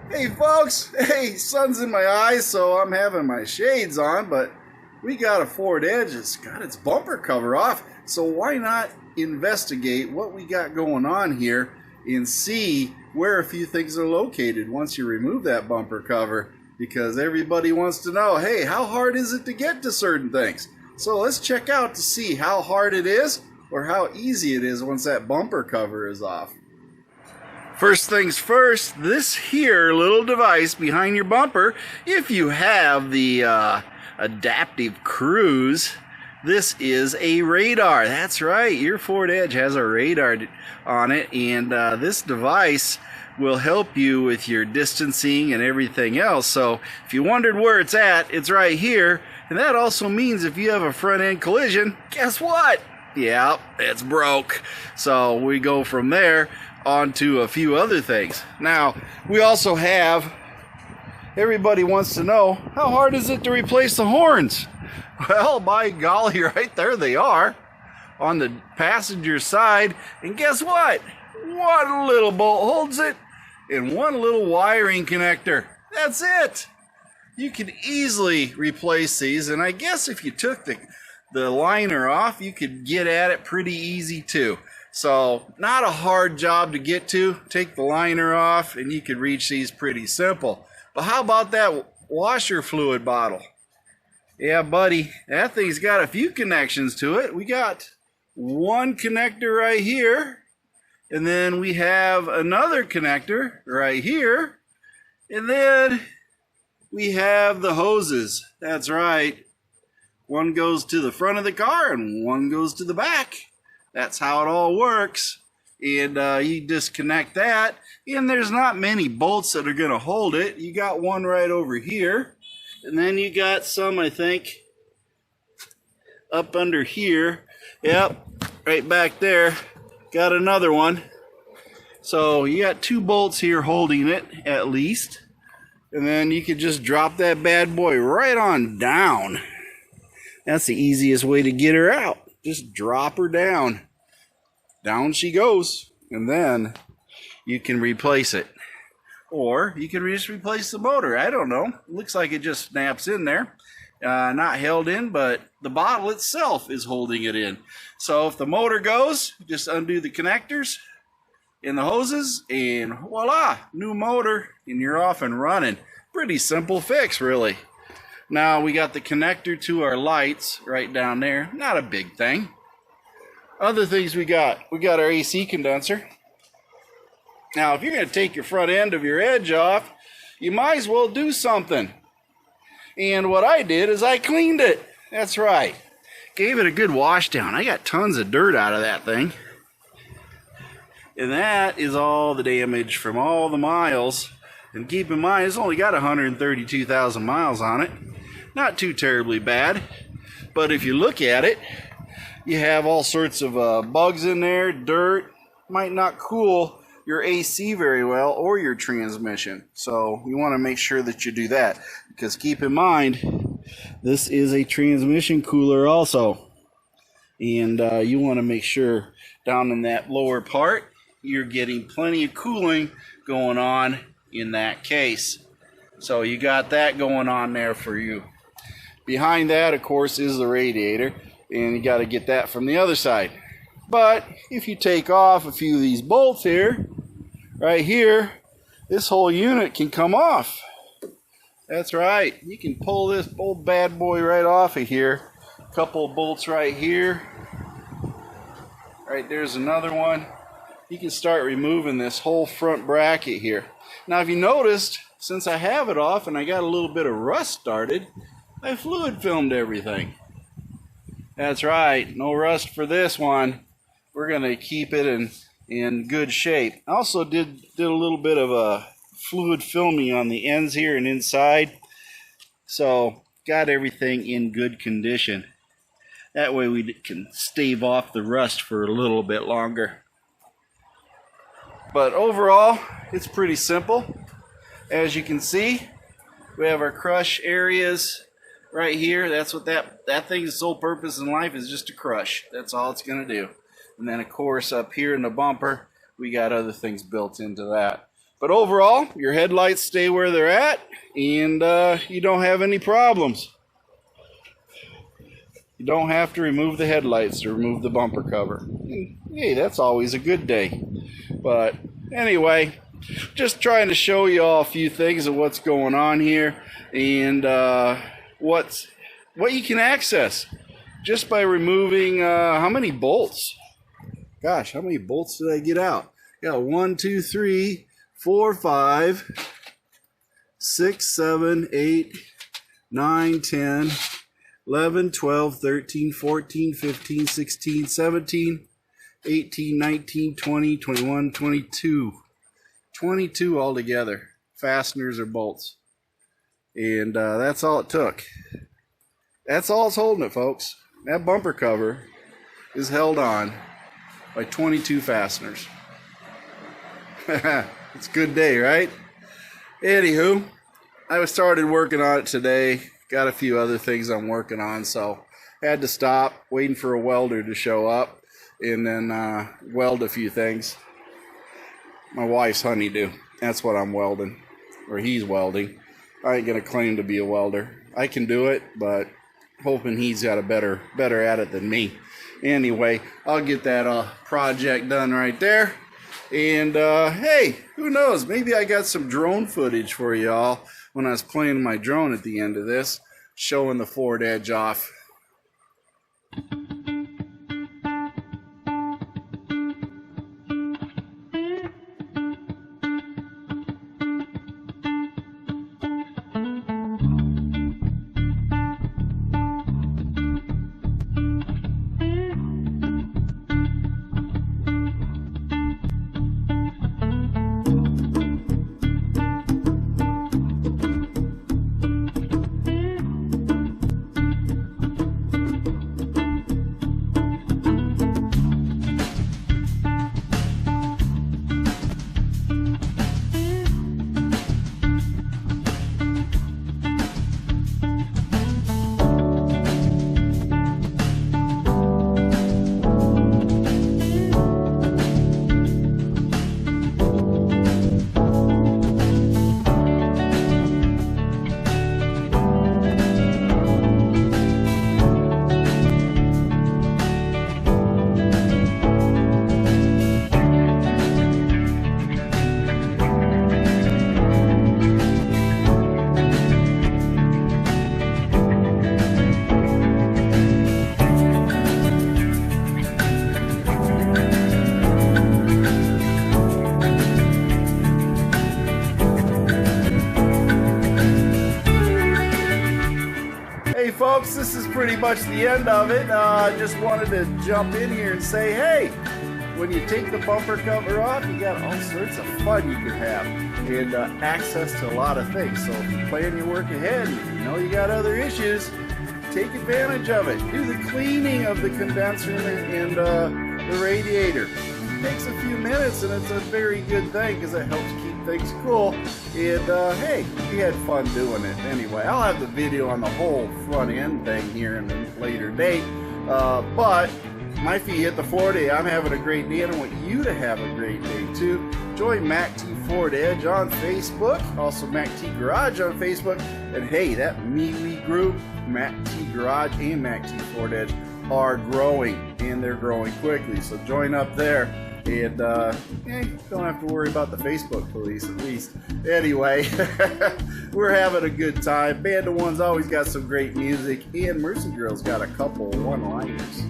Hey folks, hey, sun's in my eyes, so I'm having my shades on, but we got a Ford Edge that's got its bumper cover off, so why not investigate what we got going on here and see where a few things are located once you remove that bumper cover, because everybody wants to know, hey, how hard is it to get to certain things? So let's check out to see how hard it is or how easy it is once that bumper cover is off. First things first, this here little device behind your bumper, if you have the adaptive cruise, this is a radar. That's right, your Ford Edge has a radar on it, and this device will help you with your distancing and everything else. So if you wondered where it's at, it's right here. And that also means if you have a front end collision, guess what? Yeah, it's broke. So we go from there on to a few other things. Now, we also have, everybody wants to know, how hard is it to replace the horns? Well, by golly, right there they are on the passenger side. And guess what? One little bolt holds it and one little wiring connector. That's it. You can easily replace these, and I guess if you took the liner off, you could get at it pretty easy too. So not a hard job to get to. Take the liner off and you could reach these pretty simple. But how about that washer fluid bottle? Yeah, buddy, that thing's got a few connections to it. We got one connector right here, and then we have another connector right here, and then we have the hoses. That's right. One goes to the front of the car and one goes to the back. That's how it all works. And you disconnect that, and there's not many bolts that are going to hold it. You got one right over here, and then you got some, I think, up under here. Yep, right back there. Got another one. So you got two bolts here holding it, at least. And then you could just drop that bad boy right on down. That's the easiest way to get her out. Just drop her down. Down she goes, and then you can replace it. Or you can just replace the motor. I don't know. Looks like it just snaps in there. Not held in, but the bottle itself is holding it in. So if the motor goes, just undo the connectors and the hoses, and voila, new motor, and you're off and running. Pretty simple fix, really. Now we got the connector to our lights right down there. Not a big thing. Other things we got our AC condenser. Now, if you're going to take your front end of your Edge off, you might as well do something. And what I did is I cleaned it. That's right. Gave it a good wash down. I got tons of dirt out of that thing. And that is all the damage from all the miles. And keep in mind, it's only got 132,000 miles on it. Not too terribly bad. But if you look at it, you have all sorts of bugs in there, dirt. Might not cool your AC very well or your transmission. So you want to make sure that you do that. Because keep in mind, this is a transmission cooler also. And you want to make sure down in that lower part, you're getting plenty of cooling going on in that case. So you got that going on there for you. Behind that, of course, is the radiator. And you got to get that from the other side. But if you take off a few of these bolts here, right here, this whole unit can come off. That's right. You can pull this old bad boy right off of here. A couple of bolts right here. Right there's another one. You can start removing this whole front bracket here. Now, if you noticed, since I have it off and I got a little bit of rust started, I fluid filmed everything. That's right, no rust for this one. We're going to keep it in good shape. I also did a little bit of a fluid filming on the ends here and inside. So, got everything in good condition. That way we can stave off the rust for a little bit longer. But overall, it's pretty simple. As you can see, we have our crush areas right here. That's what that thing's sole purpose in life is, just to crush. That's all it's going to do. And then, of course, up here in the bumper, we got other things built into that. But overall, your headlights stay where they're at, and you don't have any problems. You don't have to remove the headlights to remove the bumper cover. And, hey, that's always a good day. But anyway, just trying to show you all a few things of what's going on here, and what you can access just by removing how many bolts? Gosh, how many bolts did I get out? Got 1, 2, 3, 4, 5, 6, 7, 8, 9, 10, 11, 12, 13, 14, 15, 16, 17, 18, 19, 20, 21, 22. 22 altogether, fasteners or bolts. And that's all it took. That's all it's holding it, folks. That bumper cover is held on by 22 fasteners. It's a good day, right? Anywho, I started working on it today. Got a few other things I'm working on, so had to stop, waiting for a welder to show up, and then weld a few things. My wife's honeydew. That's what I'm welding, or he's welding. I ain't gonna claim to be a welder. I can do it, but hoping he's got a better at it than me. Anyway, I'll get that project done right there. And hey, who knows? Maybe I got some drone footage for y'all when I was playing my drone at the end of this, showing the Ford Edge off. Hey folks, this is pretty much the end of it. I just wanted to jump in here and say, hey, when you take the bumper cover off, you got all sorts of fun you can have and access to a lot of things. So if you plan your work ahead, you know you got other issues, take advantage of it. Do the cleaning of the condenser and the radiator. It takes a few minutes and it's a very good thing because it helps keep things cool. And hey, we had fun doing it. Anyway, I'll have the video on the whole front end thing here in a later date. But my feet hit the floor today. I'm having a great day and I want you to have a great day too. Join MACTFORDEDGE on Facebook, also MACT Garage on Facebook. And hey, that MeWe group, MACT Garage and MACTFORDEDGE, are growing and they're growing quickly. So join up there. And don't have to worry about the Facebook police at least. Anyway, we're having a good time. Band of One's always got some great music, and Mercy Girl's got a couple one-liners.